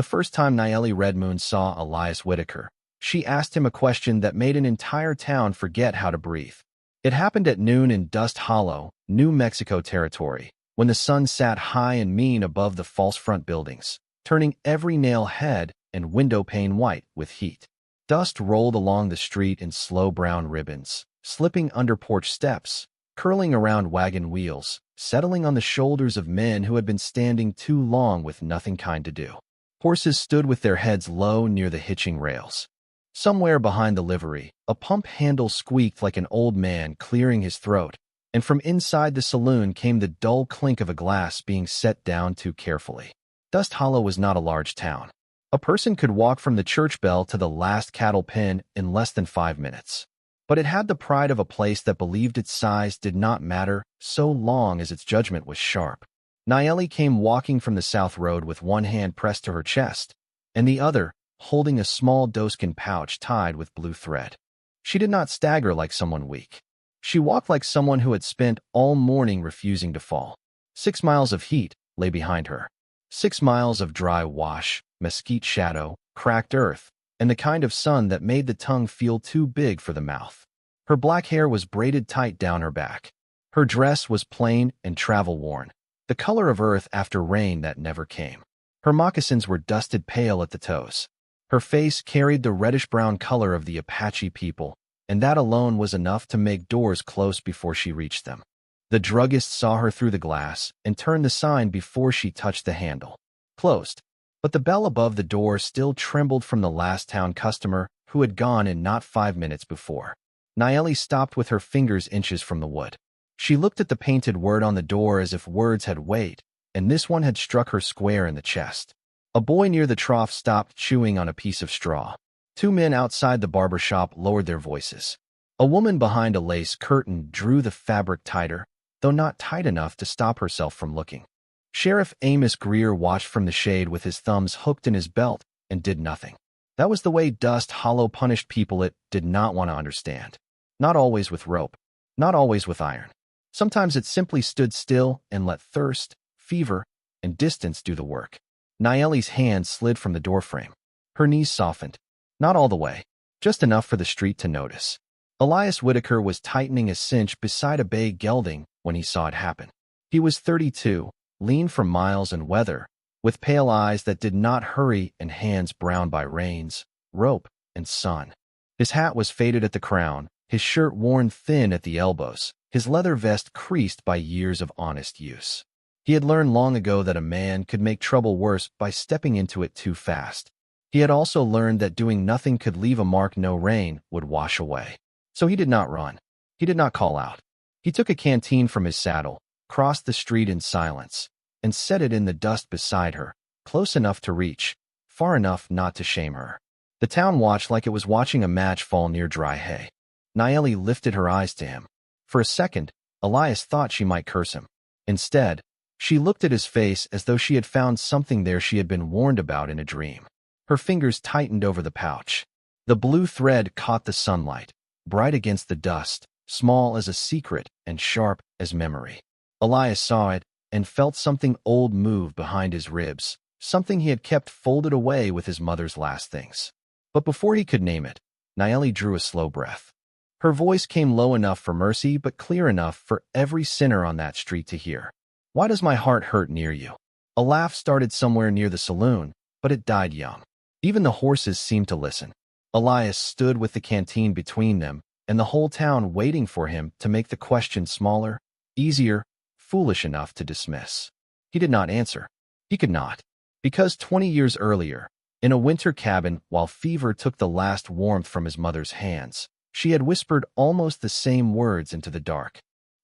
The first time Nayeli Red Moon saw Elias Whitaker, she asked him a question that made an entire town forget how to breathe. It happened at noon in Dust Hollow, New Mexico territory, when the sun sat high and mean above the false front buildings, turning every nail head and window pane white with heat. Dust rolled along the street in slow brown ribbons, slipping under porch steps, curling around wagon wheels, settling on the shoulders of men who had been standing too long with nothing kind to do. Horses stood with their heads low near the hitching rails. Somewhere behind the livery, a pump handle squeaked like an old man clearing his throat, and from inside the saloon came the dull clink of a glass being set down too carefully. Dust Hollow was not a large town. A person could walk from the church bell to the last cattle pen in less than 5 minutes. But it had the pride of a place that believed its size did not matter so long as its judgment was sharp. Nayeli came walking from the south road with one hand pressed to her chest, and the other holding a small doeskin pouch tied with blue thread. She did not stagger like someone weak. She walked like someone who had spent all morning refusing to fall. 6 miles of heat lay behind her. 6 miles of dry wash, mesquite shadow, cracked earth, and the kind of sun that made the tongue feel too big for the mouth. Her black hair was braided tight down her back. Her dress was plain and travel-worn, the color of earth after rain that never came. Her moccasins were dusted pale at the toes. Her face carried the reddish-brown color of the Apache people, and that alone was enough to make doors close before she reached them. The druggist saw her through the glass and turned the sign before she touched the handle. Closed. But the bell above the door still trembled from the last town customer who had gone in not 5 minutes before. Nayeli stopped with her fingers inches from the wood. She looked at the painted word on the door as if words had weight, and this one had struck her square in the chest. A boy near the trough stopped chewing on a piece of straw. 2 men outside the barber shop lowered their voices. A woman behind a lace curtain drew the fabric tighter, though not tight enough to stop herself from looking. Sheriff Amos Greer watched from the shade with his thumbs hooked in his belt and did nothing. That was the way Dust Hollow punished people it did not want to understand. Not always with rope, not always with iron. Sometimes it simply stood still and let thirst, fever, and distance do the work. Nayeli's hand slid from the doorframe. Her knees softened. Not all the way, just enough for the street to notice. Elias Whitaker was tightening a cinch beside a bay gelding when he saw it happen. He was 32, lean from miles and weather, with pale eyes that did not hurry and hands browned by rains, rope, and sun. His hat was faded at the crown, his shirt worn thin at the elbows, his leather vest creased by years of honest use. He had learned long ago that a man could make trouble worse by stepping into it too fast. He had also learned that doing nothing could leave a mark no rain would wash away. So he did not run. He did not call out. He took a canteen from his saddle, crossed the street in silence, and set it in the dust beside her, close enough to reach, far enough not to shame her. The town watched like it was watching a match fall near dry hay. Nayeli lifted her eyes to him. For a second, Elias thought she might curse him. Instead, she looked at his face as though she had found something there she had been warned about in a dream. Her fingers tightened over the pouch. The blue thread caught the sunlight, bright against the dust, small as a secret and sharp as memory. Elias saw it and felt something old move behind his ribs, something he had kept folded away with his mother's last things. But before he could name it, Nayeli drew a slow breath. Her voice came low enough for mercy but clear enough for every sinner on that street to hear. Why does my heart hurt near you? A laugh started somewhere near the saloon, but it died young. Even the horses seemed to listen. Elias stood with the canteen between them and the whole town waiting for him to make the question smaller, easier, foolish enough to dismiss. He did not answer. He could not. Because 20 years earlier, in a winter cabin while fever took the last warmth from his mother's hands, she had whispered almost the same words into the dark.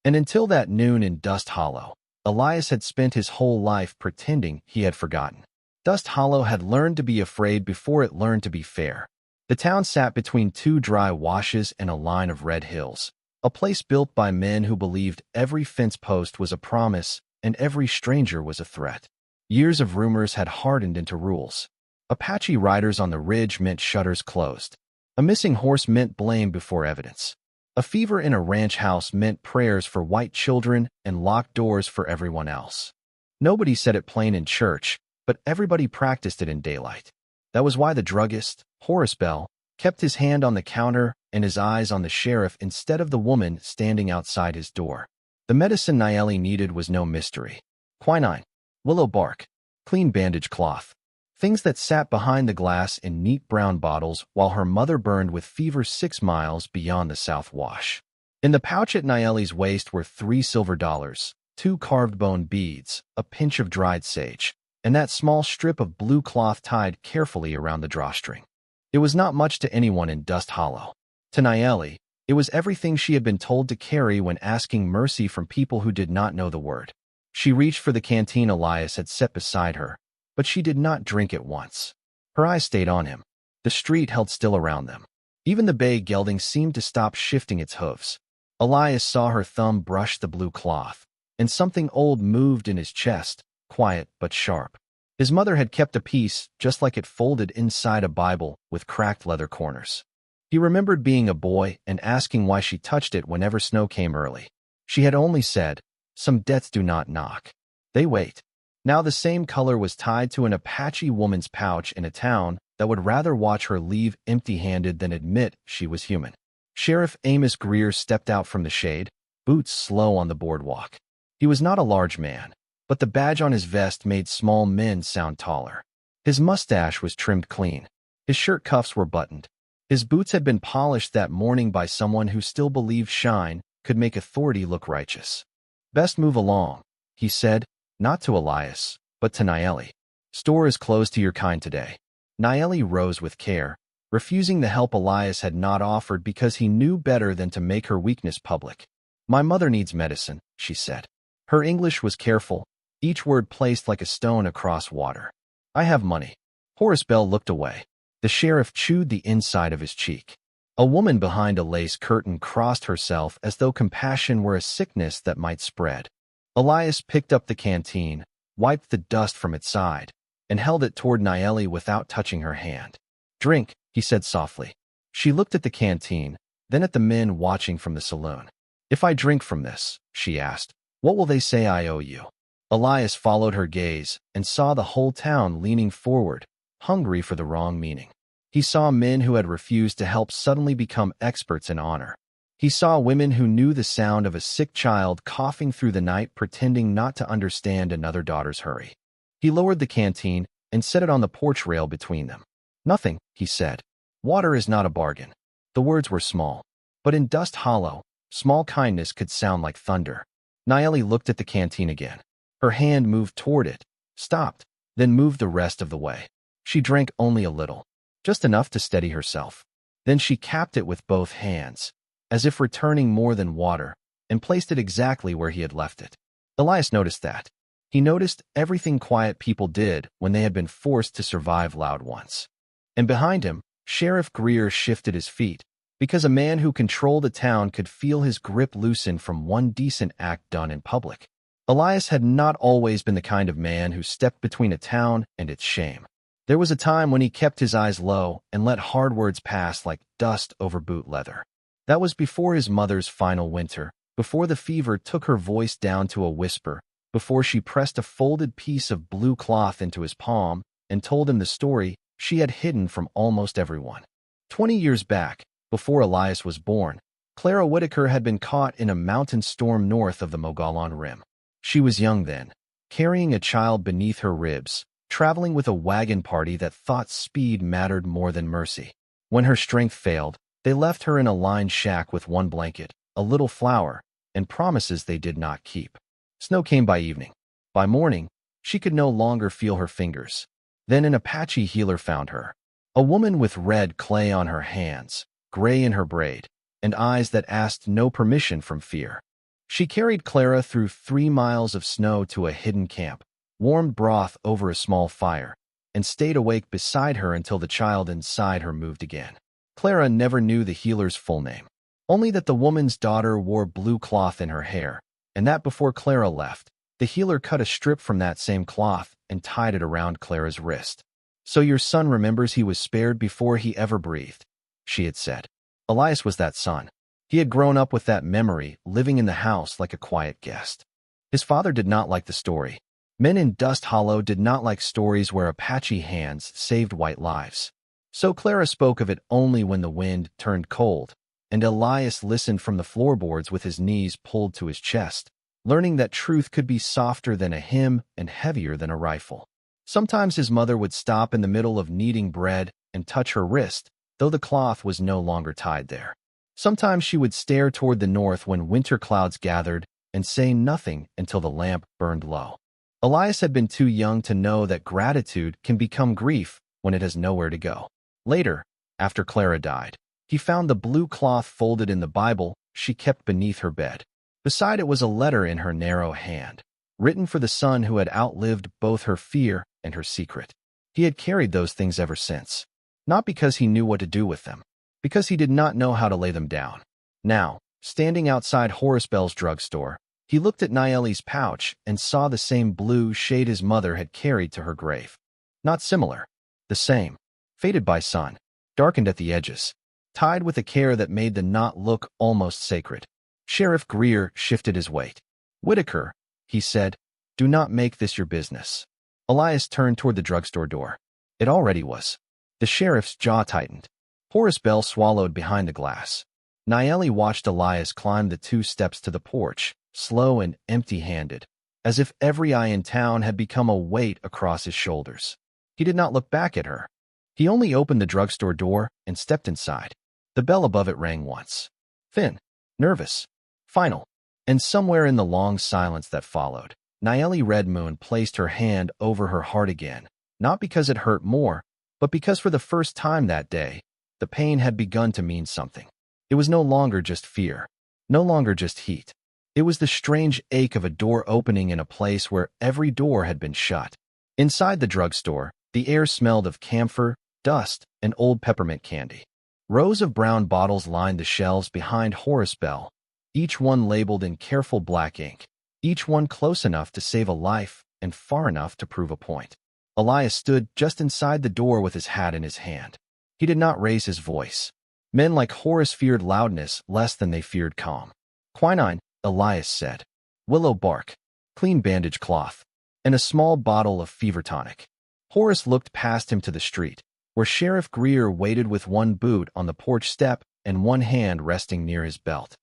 And until that noon in Dust Hollow, Elias had spent his whole life pretending he had forgotten. Dust Hollow had learned to be afraid before it learned to be fair. The town sat between 2 dry washes and a line of red hills, a place built by men who believed every fence post was a promise and every stranger was a threat. Years of rumors had hardened into rules. Apache riders on the ridge meant shutters closed. A missing horse meant blame before evidence. A fever in a ranch house meant prayers for white children and locked doors for everyone else. Nobody said it plain in church, but everybody practiced it in daylight. That was why the druggist, Horace Bell, kept his hand on the counter and his eyes on the sheriff instead of the woman standing outside his door. The medicine Nayeli needed was no mystery. Quinine, willow bark, clean bandage cloth. Things that sat behind the glass in neat brown bottles while her mother burned with fever 6 miles beyond the South Wash. In the pouch at Nayeli's waist were 3 silver dollars, 2 carved bone beads, a pinch of dried sage, and that small strip of blue cloth tied carefully around the drawstring. It was not much to anyone in Dust Hollow. To Nayeli, it was everything she had been told to carry when asking mercy from people who did not know the word. She reached for the canteen Elias had set beside her, but she did not drink it once. Her eyes stayed on him. The street held still around them. Even the bay gelding seemed to stop shifting its hooves. Elias saw her thumb brush the blue cloth, and something old moved in his chest, quiet but sharp. His mother had kept a piece just like it folded inside a Bible with cracked leather corners. He remembered being a boy and asking why she touched it whenever snow came early. She had only said, "Some debts do not knock. They wait." Now the same color was tied to an Apache woman's pouch in a town that would rather watch her leave empty-handed than admit she was human. Sheriff Amos Greer stepped out from the shade, boots slow on the boardwalk. He was not a large man, but the badge on his vest made small men sound taller. His mustache was trimmed clean. His shirt cuffs were buttoned. His boots had been polished that morning by someone who still believed shine could make authority look righteous. "Best move along," he said, not to Elias, but to Nayeli. "Store is closed to your kind today." Nayeli rose with care, refusing the help Elias had not offered because he knew better than to make her weakness public. "My mother needs medicine," she said. Her English was careful, each word placed like a stone across water. "I have money." Horace Bell looked away. The sheriff chewed the inside of his cheek. A woman behind a lace curtain crossed herself as though compassion were a sickness that might spread. Elias picked up the canteen, wiped the dust from its side, and held it toward Nayeli without touching her hand. "Drink," he said softly. She looked at the canteen, then at the men watching from the saloon. "If I drink from this," she asked, "what will they say I owe you?" Elias followed her gaze and saw the whole town leaning forward, hungry for the wrong meaning. He saw men who had refused to help suddenly become experts in honor. He saw women who knew the sound of a sick child coughing through the night pretending not to understand another daughter's hurry. He lowered the canteen and set it on the porch rail between them. "Nothing," he said. "Water is not a bargain." The words were small, but in Dust Hollow, small kindness could sound like thunder. Nayeli looked at the canteen again. Her hand moved toward it, stopped, then moved the rest of the way. She drank only a little, just enough to steady herself. Then she capped it with both hands, as if returning more than water, and placed it exactly where he had left it. Elias noticed that. He noticed everything quiet people did when they had been forced to survive loud ones. And behind him, Sheriff Greer shifted his feet, because a man who controlled a town could feel his grip loosen from one decent act done in public. Elias had not always been the kind of man who stepped between a town and its shame. There was a time when he kept his eyes low and let hard words pass like dust over boot leather. That was before his mother's final winter, before the fever took her voice down to a whisper, before she pressed a folded piece of blue cloth into his palm and told him the story she had hidden from almost everyone. 20 years back, before Elias was born, Clara Whitaker had been caught in a mountain storm north of the Mogollon Rim. She was young then, carrying a child beneath her ribs, traveling with a wagon party that thought speed mattered more than mercy. When her strength failed, they left her in a lined shack with one blanket, a little flour, and promises they did not keep. Snow came by evening. By morning, she could no longer feel her fingers. Then an Apache healer found her, a woman with red clay on her hands, gray in her braid, and eyes that asked no permission from fear. She carried Clara through 3 miles of snow to a hidden camp, warmed broth over a small fire, and stayed awake beside her until the child inside her moved again. Clara never knew the healer's full name, only that the woman's daughter wore blue cloth in her hair, and that before Clara left, the healer cut a strip from that same cloth and tied it around Clara's wrist. "So your son remembers he was spared before he ever breathed," she had said. Elias was that son. He had grown up with that memory, living in the house like a quiet guest. His father did not like the story. Men in Dust Hollow did not like stories where Apache hands saved white lives. So Clara spoke of it only when the wind turned cold, and Elias listened from the floorboards with his knees pulled to his chest, learning that truth could be softer than a hymn and heavier than a rifle. Sometimes his mother would stop in the middle of kneading bread and touch her wrist, though the cloth was no longer tied there. Sometimes she would stare toward the north when winter clouds gathered and say nothing until the lamp burned low. Elias had been too young to know that gratitude can become grief when it has nowhere to go. Later, after Clara died, he found the blue cloth folded in the Bible she kept beneath her bed. Beside it was a letter in her narrow hand, written for the son who had outlived both her fear and her secret. He had carried those things ever since, not because he knew what to do with them, because he did not know how to lay them down. Now, standing outside Horace Bell's drugstore, he looked at Nayeli's pouch and saw the same blue shade his mother had carried to her grave. Not similar, the same, faded by sun, darkened at the edges, tied with a care that made the knot look almost sacred. Sheriff Greer shifted his weight. "Whitaker," he said, "do not make this your business." Elias turned toward the drugstore door. It already was. The sheriff's jaw tightened. Horace Bell swallowed behind the glass. Nayeli watched Elias climb the 2 steps to the porch, slow and empty-handed, as if every eye in town had become a weight across his shoulders. He did not look back at her. He only opened the drugstore door and stepped inside. The bell above it rang once. Thin, nervous, final. And somewhere in the long silence that followed, Nayeli Redmoon placed her hand over her heart again, not because it hurt more, but because for the first time that day, the pain had begun to mean something. It was no longer just fear, no longer just heat. It was the strange ache of a door opening in a place where every door had been shut. Inside the drugstore, the air smelled of camphor, dust, and old peppermint candy. Rows of brown bottles lined the shelves behind Horace Bell, each one labeled in careful black ink, each one close enough to save a life and far enough to prove a point. Elias stood just inside the door with his hat in his hand. He did not raise his voice. Men like Horace feared loudness less than they feared calm. "Quinine," Elias said. "Willow bark, clean bandage cloth, and a small bottle of fever tonic." Horace looked past him to the street, where Sheriff Greer waited with one boot on the porch step and one hand resting near his belt.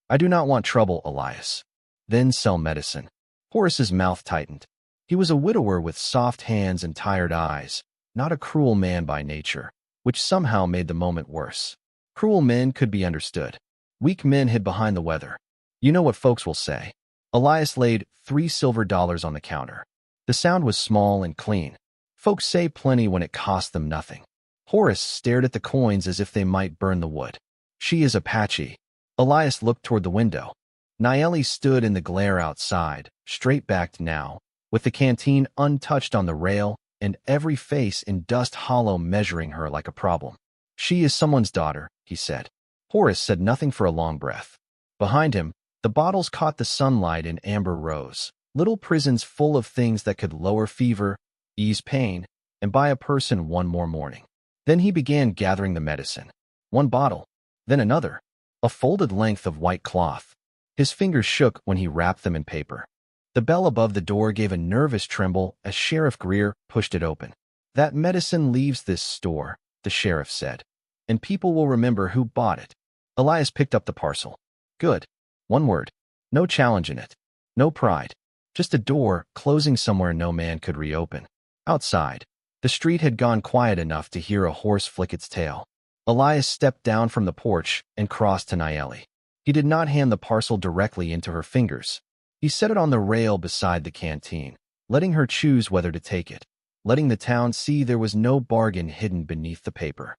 "I do not want trouble, Elias." "Then sell medicine." Horace's mouth tightened. He was a widower with soft hands and tired eyes, not a cruel man by nature, which somehow made the moment worse. Cruel men could be understood. Weak men hid behind the weather. You know what folks will say. Elias laid $3 silver on the counter. The sound was small and clean. Folks say plenty when it costs them nothing. Horace stared at the coins as if they might burn the wood. "She is Apache." Elias looked toward the window. Nayeli stood in the glare outside, straight-backed now, with the canteen untouched on the rail and every face in Dust Hollow measuring her like a problem. "She is someone's daughter," he said. Horace said nothing for a long breath. Behind him, the bottles caught the sunlight in amber rows, little prisons full of things that could lower fever, ease pain, and buy a person one more morning. Then he began gathering the medicine. One bottle, then another, a folded length of white cloth. His fingers shook when he wrapped them in paper. The bell above the door gave a nervous tremble as Sheriff Greer pushed it open. "That medicine leaves this store," the sheriff said, "and people will remember who bought it." Elias picked up the parcel. "Good." One word. No challenge in it. No pride. Just a door closing somewhere no man could reopen. Outside, the street had gone quiet enough to hear a horse flick its tail. Elias stepped down from the porch and crossed to Nayeli. He did not hand the parcel directly into her fingers. He set it on the rail beside the canteen, letting her choose whether to take it, letting the town see there was no bargain hidden beneath the paper.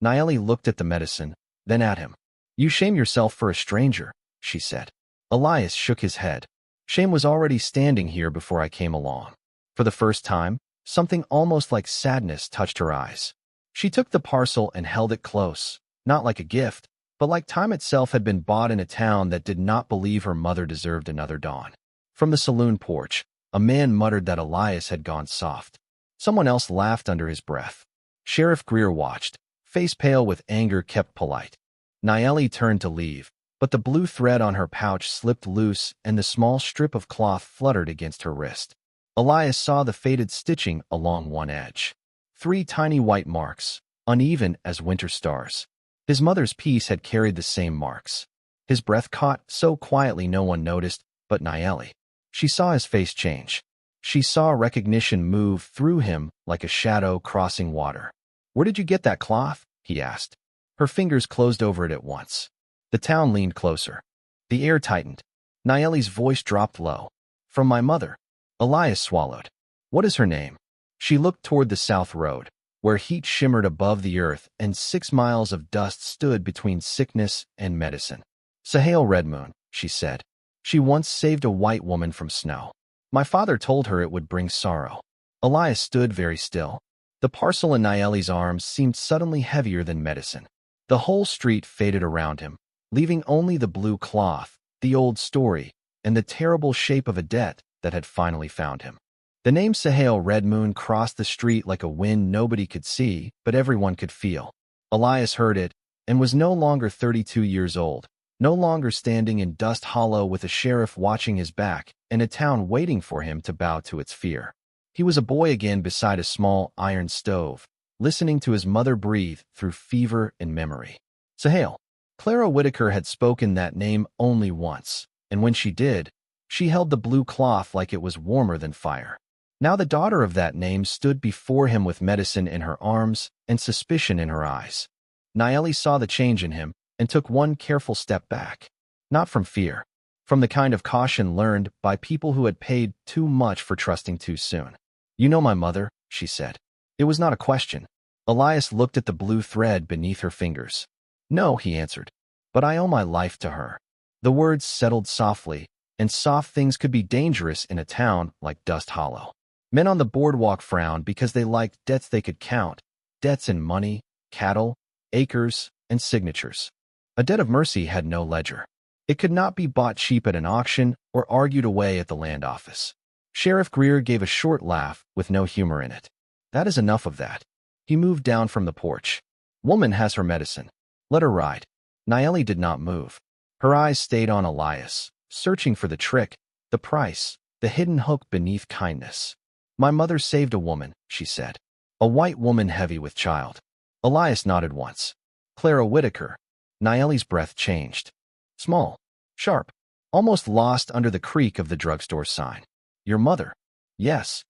Nayeli looked at the medicine, then at him. "You shame yourself for a stranger," she said. Elias shook his head. "Shame was already standing here before I came along." For the first time, something almost like sadness touched her eyes. She took the parcel and held it close, not like a gift, but like time itself had been bought in a town that did not believe her mother deserved another dawn. From the saloon porch, a man muttered that Elias had gone soft. Someone else laughed under his breath. Sheriff Greer watched, face pale with anger kept polite. Nayeli turned to leave, but the blue thread on her pouch slipped loose and the small strip of cloth fluttered against her wrist. Elias saw the faded stitching along one edge. 3 tiny white marks, uneven as winter stars. His mother's piece had carried the same marks. His breath caught so quietly no one noticed but Nayeli. She saw his face change. She saw recognition move through him like a shadow crossing water. "Where did you get that cloth?" he asked. Her fingers closed over it at once. The town leaned closer. The air tightened. Nayeli's voice dropped low. "From my mother." Elias swallowed. "What is her name?" She looked toward the south road, where heat shimmered above the earth and 6 miles of dust stood between sickness and medicine. "Sahale Red Moon," she said. "She once saved a white woman from snow. My father told her it would bring sorrow." Elias stood very still. The parcel in Nayeli's arms seemed suddenly heavier than medicine. The whole street faded around him, leaving only the blue cloth, the old story, and the terrible shape of a debt that had finally found him. The name Sahale Red Moon crossed the street like a wind nobody could see, but everyone could feel. Elias heard it, and was no longer 32 years old, no longer standing in Dust Hollow with a sheriff watching his back and a town waiting for him to bow to its fear. He was a boy again beside a small iron stove, listening to his mother breathe through fever and memory. Sahale. Clara Whitaker had spoken that name only once, and when she did, she held the blue cloth like it was warmer than fire. Now the daughter of that name stood before him with medicine in her arms and suspicion in her eyes. Nayeli saw the change in him and took one careful step back. Not from fear, from the kind of caution learned by people who had paid too much for trusting too soon. "You know my mother," she said. It was not a question. Elias looked at the blue thread beneath her fingers. "No," he answered, "but I owe my life to her." The words settled softly, and soft things could be dangerous in a town like Dust Hollow. Men on the boardwalk frowned because they liked debts they could count, debts in money, cattle, acres, and signatures. A debt of mercy had no ledger. It could not be bought cheap at an auction or argued away at the land office. Sheriff Greer gave a short laugh with no humor in it. "That is enough of that." He moved down from the porch. "Woman has her medicine. Let her ride." Nayeli did not move. Her eyes stayed on Elias, searching for the trick, the price, the hidden hook beneath kindness. "My mother saved a woman," she said. "A white woman heavy with child." Elias nodded once. "Clara Whitaker." Nayeli's breath changed. Small, sharp, almost lost under the creak of the drugstore sign. "Your mother?" "Yes."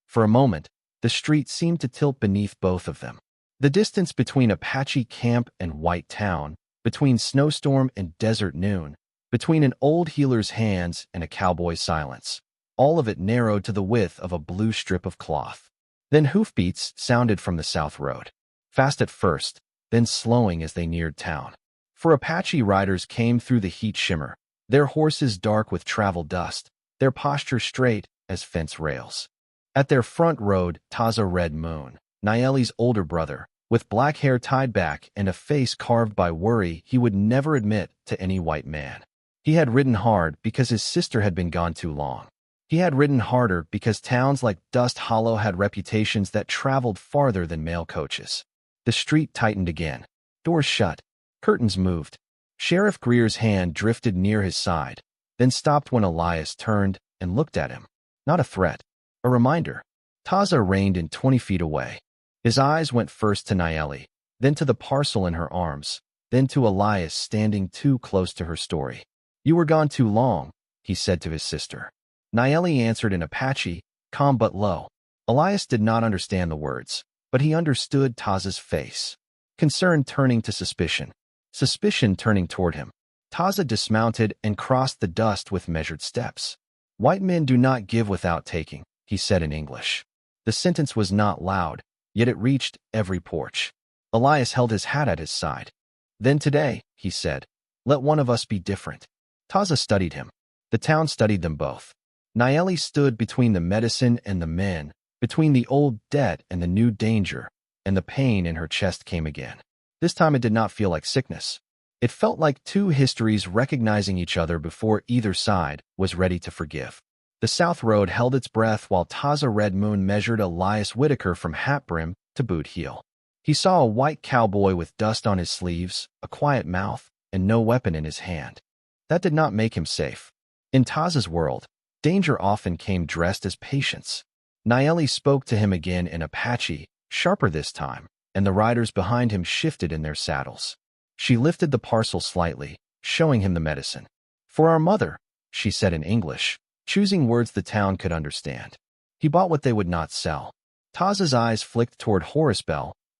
For a moment, the street seemed to tilt beneath both of them. The distance between Apache camp and white town, between snowstorm and desert noon, between an old healer's hands and a cowboy's silence, all of it narrowed to the width of a blue strip of cloth. Then hoofbeats sounded from the south road. Fast at first, then slowing as they neared town. For Apache riders came through the heat shimmer, their horses dark with travel dust, their posture straight as fence rails. At their front rode Taza Red Moon, Nayeli's older brother, with black hair tied back and a face carved by worry he would never admit to any white man. He had ridden hard because his sister had been gone too long. He had ridden harder because towns like Dust Hollow had reputations that traveled farther than mail coaches. The street tightened again. Doors shut. Curtains moved. Sheriff Greer's hand drifted near his side, then stopped when Elias turned and looked at him. Not a threat. A reminder. Taza reined in 20 feet away. His eyes went first to Nayeli, then to the parcel in her arms, then to Elias standing too close to her story. "You were gone too long," he said to his sister. Nayeli answered in Apache, calm but low. Elias did not understand the words, but he understood Taza's face. Concern turning to suspicion. Suspicion turning toward him. Taza dismounted and crossed the dust with measured steps. "White men do not give without taking," he said in English. The sentence was not loud, yet it reached every porch. Elias held his hat at his side. "Then today," he said, "let one of us be different." Taza studied him. The town studied them both. Nayeli stood between the medicine and the men, between the old debt and the new danger, and the pain in her chest came again. This time it did not feel like sickness. It felt like two histories recognizing each other before either side was ready to forgive. The South Road held its breath while Taza Red Moon measured Elias Whitaker from hat brim to boot heel. He saw a white cowboy with dust on his sleeves, a quiet mouth, and no weapon in his hand. That did not make him safe. In Taza's world, Danger often came dressed as patience. Nayeli spoke to him again in Apache, sharper this time, and the riders behind him shifted in their saddles. She lifted the parcel slightly, showing him the medicine. "For our mother," she said in English, choosing words the town could understand. He bought what they would not sell. Taza's eyes flicked toward Horace,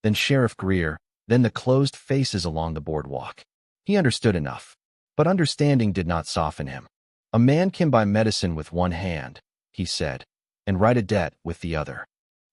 then Sheriff Greer, then the closed faces along the boardwalk. He understood enough, but understanding did not soften him. "A man can buy medicine with one hand," he said, "and write a debt with the other."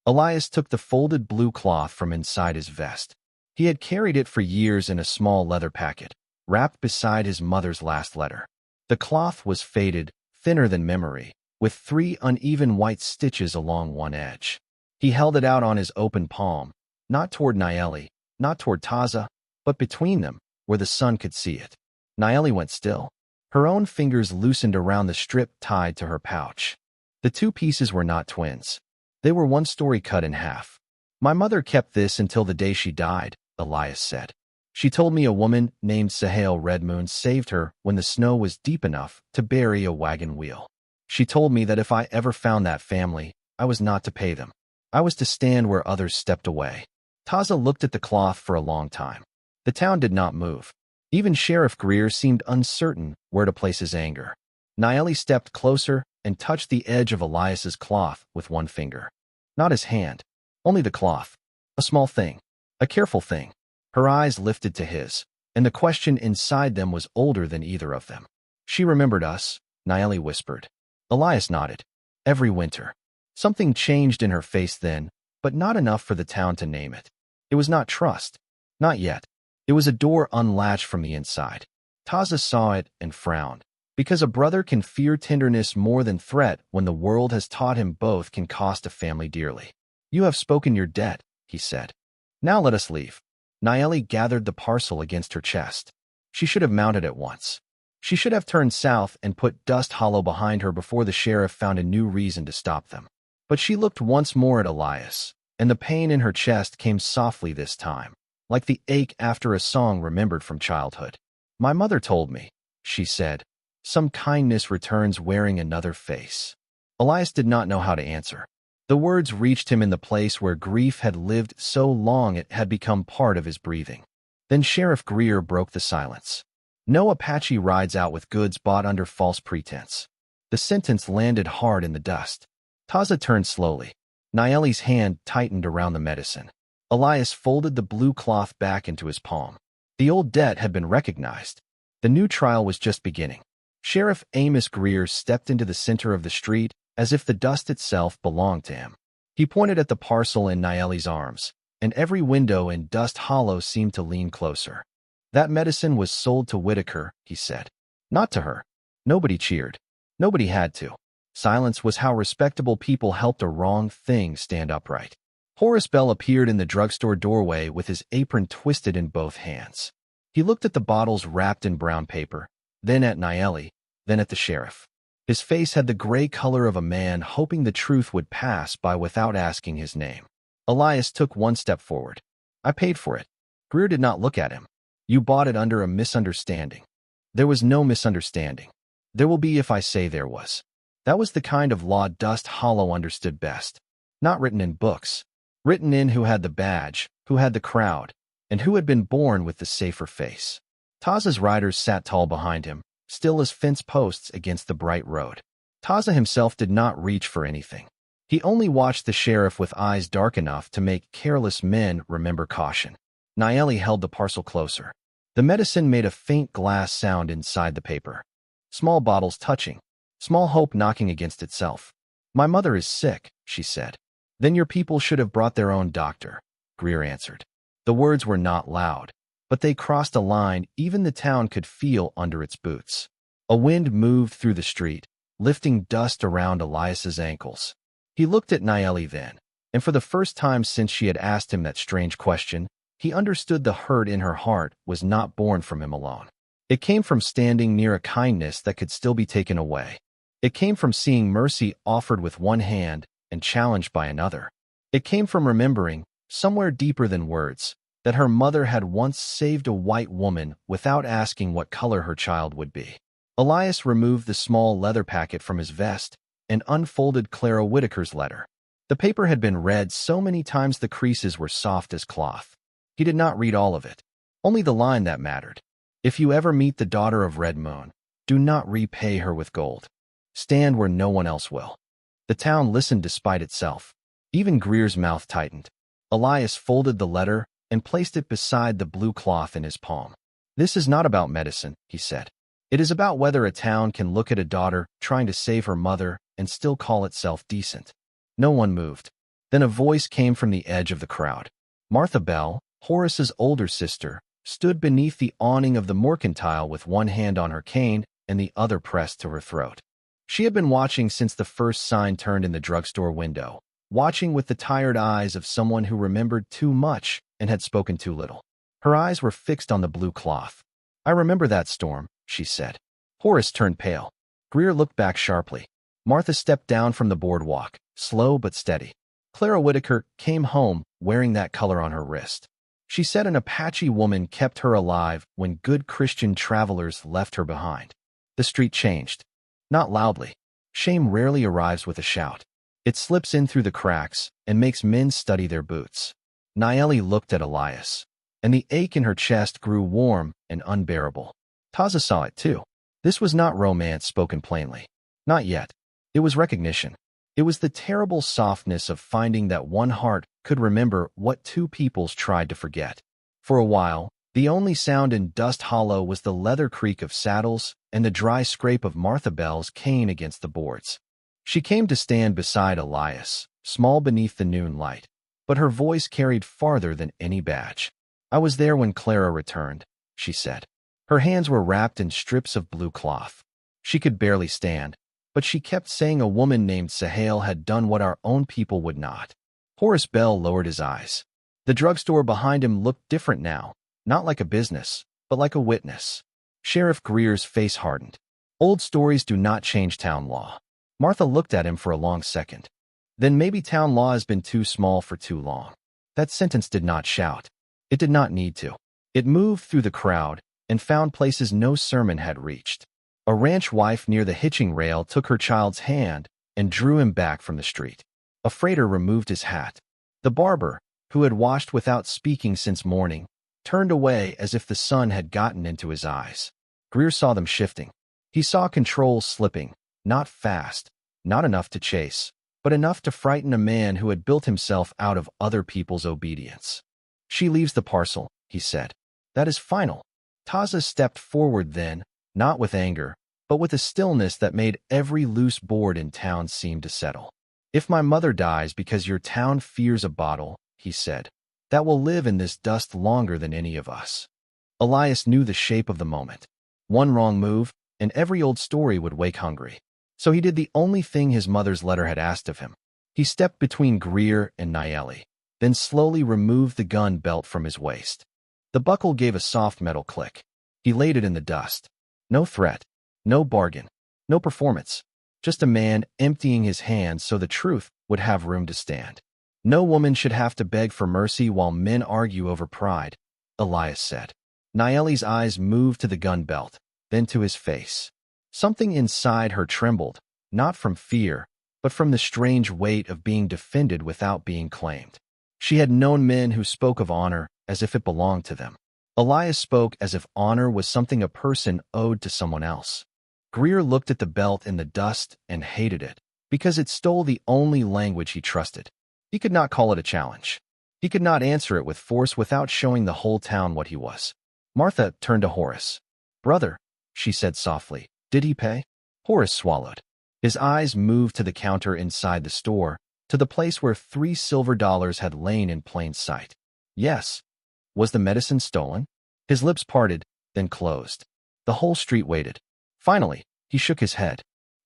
Elias took the folded blue cloth from inside his vest. He had carried it for years in a small leather packet, wrapped beside his mother's last letter. The cloth was faded, thinner than memory, with 3 uneven white stitches along one edge. He held it out on his open palm, not toward Nayeli, not toward Taza, but between them, where the sun could see it. Nayeli went still. Her own fingers loosened around the strip tied to her pouch. The 2 pieces were not twins. They were one story cut in half. "My mother kept this until the day she died," Elias said. "She told me a woman named Sahel Redmoon saved her when the snow was deep enough to bury a wagon wheel. She told me that if I ever found that family, I was not to pay them. I was to stand where others stepped away." Taza looked at the cloth for a long time. The town did not move. Even Sheriff Greer seemed uncertain where to place his anger. Nayeli stepped closer and touched the edge of Elias's cloth with one finger. Not his hand, only the cloth. A small thing, a careful thing. Her eyes lifted to his, and the question inside them was older than either of them. "She remembered us," Nayeli whispered. Elias nodded. "Every winter." Something changed in her face then, but not enough for the town to name it. It was not trust. Not yet. It was a door unlatched from the inside. Taza saw it and frowned, because a brother can fear tenderness more than threat when the world has taught him both can cost a family dearly. "You have spoken your debt," he said. "Now let us leave." Nayeli gathered the parcel against her chest. She should have mounted at once. She should have turned south and put Dust Hollow behind her before the sheriff found a new reason to stop them. But she looked once more at Elias, and the pain in her chest came softly this time, like the ache after a song remembered from childhood. "My mother told me," she said, "some kindness returns wearing another face." Elias did not know how to answer. The words reached him in the place where grief had lived so long it had become part of his breathing. Then Sheriff Greer broke the silence. "No Apache rides out with goods bought under false pretense." The sentence landed hard in the dust. Taza turned slowly. Nayeli's hand tightened around the medicine. Elias folded the blue cloth back into his palm. The old debt had been recognized. The new trial was just beginning. Sheriff Amos Greer stepped into the center of the street as if the dust itself belonged to him. He pointed at the parcel in Nayeli's arms, and every window in Dust Hollow seemed to lean closer. "That medicine was sold to Whitaker," he said. "Not to her." Nobody cheered. Nobody had to. Silence was how respectable people helped a wrong thing stand upright. Horace appeared in the drugstore doorway with his apron twisted in both hands. He looked at the bottles wrapped in brown paper, then at Nayeli, then at the sheriff. His face had the gray color of a man hoping the truth would pass by without asking his name. Elias took one step forward. "I paid for it." Greer did not look at him. "You bought it under a misunderstanding." "There was no misunderstanding. There will be if I say there was." That was the kind of law Dust Hollow understood best. Not written in books. Written in who had the badge, who had the crowd, and who had been born with the safer face. Taza's riders sat tall behind him, still as fence posts against the bright road. Taza himself did not reach for anything. He only watched the sheriff with eyes dark enough to make careless men remember caution. Nayeli held the parcel closer. The medicine made a faint glass sound inside the paper. Small bottles touching. Small hope knocking against itself. "My mother is sick," she said. "Then your people should have brought their own doctor," Greer answered. The words were not loud, but they crossed a line even the town could feel under its boots. A wind moved through the street, lifting dust around Elias's ankles. He looked at Nayeli then, and for the first time since she had asked him that strange question, he understood the hurt in her heart was not born from him alone. It came from standing near a kindness that could still be taken away. It came from seeing mercy offered with one hand and challenged by another. It came from remembering, somewhere deeper than words, that her mother had once saved a white woman without asking what color her child would be. Elias removed the small leather packet from his vest and unfolded Clara Whitaker's letter. The paper had been read so many times the creases were soft as cloth. He did not read all of it, only the line that mattered. If you ever meet the daughter of Red Moon, do not repay her with gold. Stand where no one else will. The town listened despite itself. Even Greer's mouth tightened. Elias folded the letter and placed it beside the blue cloth in his palm. This is not about medicine, he said. It is about whether a town can look at a daughter trying to save her mother and still call itself decent. No one moved. Then a voice came from the edge of the crowd. Martha Bell, Horace's older sister, stood beneath the awning of the mercantile with one hand on her cane and the other pressed to her throat. She had been watching since the first sign turned in the drugstore window, watching with the tired eyes of someone who remembered too much and had spoken too little. Her eyes were fixed on the blue cloth. I remember that storm, she said. Horace turned pale. Greer looked back sharply. Martha stepped down from the boardwalk, slow but steady. Clara Whitaker came home wearing that color on her wrist. She said an Apache woman kept her alive when good Christian travelers left her behind. The street changed. Not loudly. Shame rarely arrives with a shout. It slips in through the cracks and makes men study their boots. Nayeli looked at Elias, and the ache in her chest grew warm and unbearable. Taza saw it too. This was not romance spoken plainly. Not yet. It was recognition. It was the terrible softness of finding that one heart could remember what two peoples tried to forget. For a while, the only sound in Dust Hollow was the leather creak of saddles and the dry scrape of Martha Bell's cane against the boards. She came to stand beside Elias, small beneath the noon light, but her voice carried farther than any badge. I was there when Clara returned, she said. Her hands were wrapped in strips of blue cloth. She could barely stand, but she kept saying a woman named Sahel had done what our own people would not. Horace Bell lowered his eyes. The drugstore behind him looked different now, not like a business, but like a witness. Sheriff Greer's face hardened. Old stories do not change town law. Martha looked at him for a long second. Then maybe town law has been too small for too long. That sentence did not shout. It did not need to. It moved through the crowd and found places no sermon had reached. A ranch wife near the hitching rail took her child's hand and drew him back from the street. A freighter removed his hat. The barber, who had washed without speaking since morning, turned away as if the sun had gotten into his eyes. Greer saw them shifting. He saw control slipping, not fast, not enough to chase, but enough to frighten a man who had built himself out of other people's obedience. She leaves the parcel, he said. That is final. Taza stepped forward then, not with anger, but with a stillness that made every loose board in town seem to settle. If my mother dies because your town fears a bottle, he said, that will live in this dust longer than any of us. Elias knew the shape of the moment. One wrong move, and every old story would wake hungry. So he did the only thing his mother's letter had asked of him. He stepped between Greer and Nayeli, then slowly removed the gun belt from his waist. The buckle gave a soft metal click. He laid it in the dust. No threat, no bargain, no performance. Just a man emptying his hands so the truth would have room to stand. No woman should have to beg for mercy while men argue over pride, Elias said. Nayeli's eyes moved to the gun belt, then to his face. Something inside her trembled, not from fear, but from the strange weight of being defended without being claimed. She had known men who spoke of honor as if it belonged to them. Elias spoke as if honor was something a person owed to someone else. Greer looked at the belt in the dust and hated it, because it stole the only language he trusted. He could not call it a challenge. He could not answer it with force without showing the whole town what he was. Martha turned to Horace. Brother, she said softly, did he pay? Horace swallowed. His eyes moved to the counter inside the store, to the place where $3 silver had lain in plain sight. Yes. Was the medicine stolen? His lips parted, then closed. The whole street waited. Finally, he shook his head.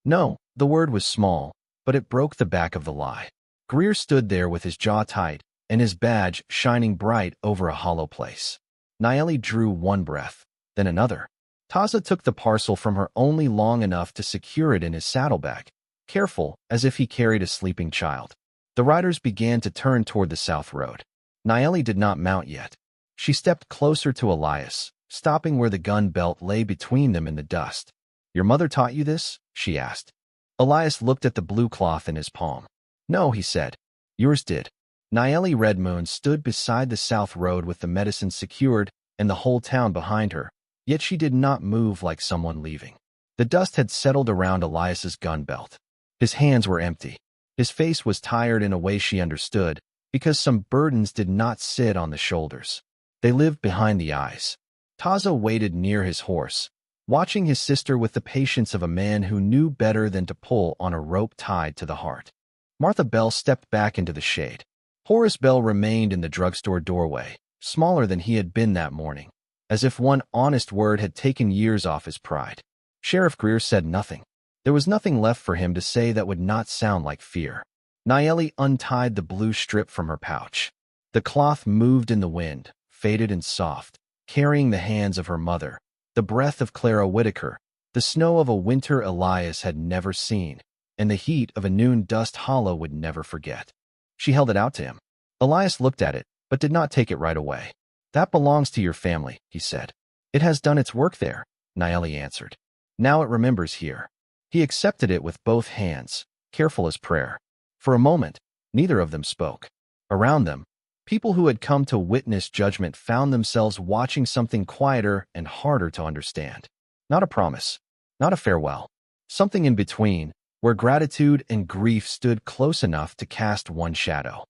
No, the word was small, but it broke the back of the lie. Greer stood there with his jaw tight and his badge shining bright over a hollow place. Nayeli drew one breath, then another. Taza took the parcel from her only long enough to secure it in his saddlebag, careful as if he carried a sleeping child. The riders began to turn toward the south road. Nayeli did not mount yet. She stepped closer to Elias, stopping where the gun belt lay between them in the dust. "Your mother taught you this?" she asked. Elias looked at the blue cloth in his palm. "No," he said. "Yours did." Nayeli Redmoon stood beside the south road with the medicine secured and the whole town behind her, yet she did not move like someone leaving. The dust had settled around Elias's gun belt. His hands were empty. His face was tired in a way she understood, because some burdens did not sit on the shoulders. They lived behind the eyes. Taza waited near his horse, watching his sister with the patience of a man who knew better than to pull on a rope tied to the heart. Martha Bell stepped back into the shade. Horace Bell remained in the drugstore doorway, smaller than he had been that morning, as if one honest word had taken years off his pride. Sheriff Greer said nothing. There was nothing left for him to say that would not sound like fear. Nayeli untied the blue strip from her pouch. The cloth moved in the wind, faded and soft, carrying the hands of her mother, the breath of Clara Whitaker, the snow of a winter Elias had never seen, and the heat of a noon Dust Hollow would never forget. She held it out to him. Elias looked at it, but did not take it right away. "That belongs to your family," he said. "It has done its work there," Nayeli answered. "Now it remembers here." He accepted it with both hands, careful as prayer. For a moment, neither of them spoke. Around them, people who had come to witness judgment found themselves watching something quieter and harder to understand. Not a promise, not a farewell. Something in between, where gratitude and grief stood close enough to cast one shadow.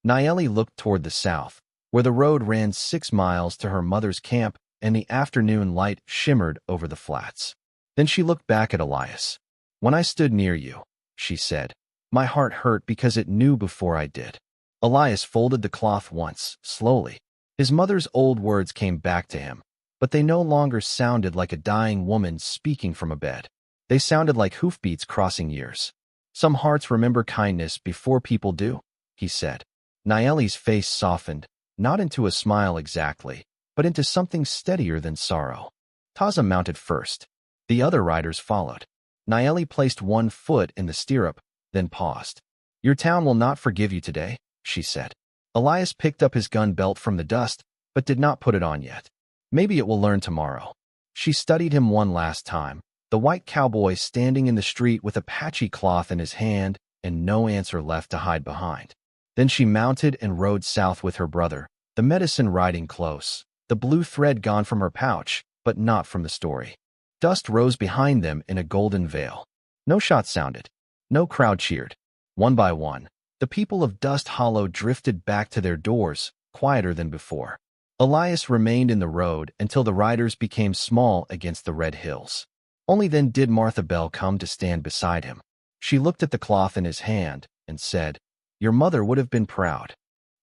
Nayeli looked toward the south, where the road ran 6 miles to her mother's camp and the afternoon light shimmered over the flats. Then she looked back at Elias. "When I stood near you," she said, "my heart hurt because it knew before I did." Elias folded the cloth once, slowly. His mother's old words came back to him, but they no longer sounded like a dying woman speaking from a bed. They sounded like hoofbeats crossing years. "Some hearts remember kindness before people do," he said. Nayeli's face softened, not into a smile exactly, but into something steadier than sorrow. Taza mounted first. The other riders followed. Nayeli placed one foot in the stirrup, then paused. "Your town will not forgive you today," she said. Elias picked up his gun belt from the dust, but did not put it on yet. "Maybe it will learn tomorrow." She studied him one last time, the white cowboy standing in the street with Apache cloth in his hand and no answer left to hide behind. Then she mounted and rode south with her brother, the medicine riding close, the blue thread gone from her pouch, but not from the story. Dust rose behind them in a golden veil. No shot sounded. No crowd cheered. One by one, the people of Dust Hollow drifted back to their doors, quieter than before. Elias remained in the road until the riders became small against the red hills. Only then did Martha Bell come to stand beside him. She looked at the cloth in his hand and said, "Your mother would have been proud."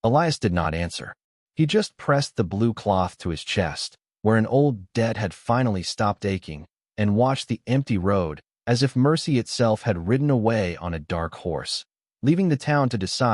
Elias did not answer. He just pressed the blue cloth to his chest, where an old debt had finally stopped aching, and watched the empty road as if mercy itself had ridden away on a dark horse, leaving the town to decide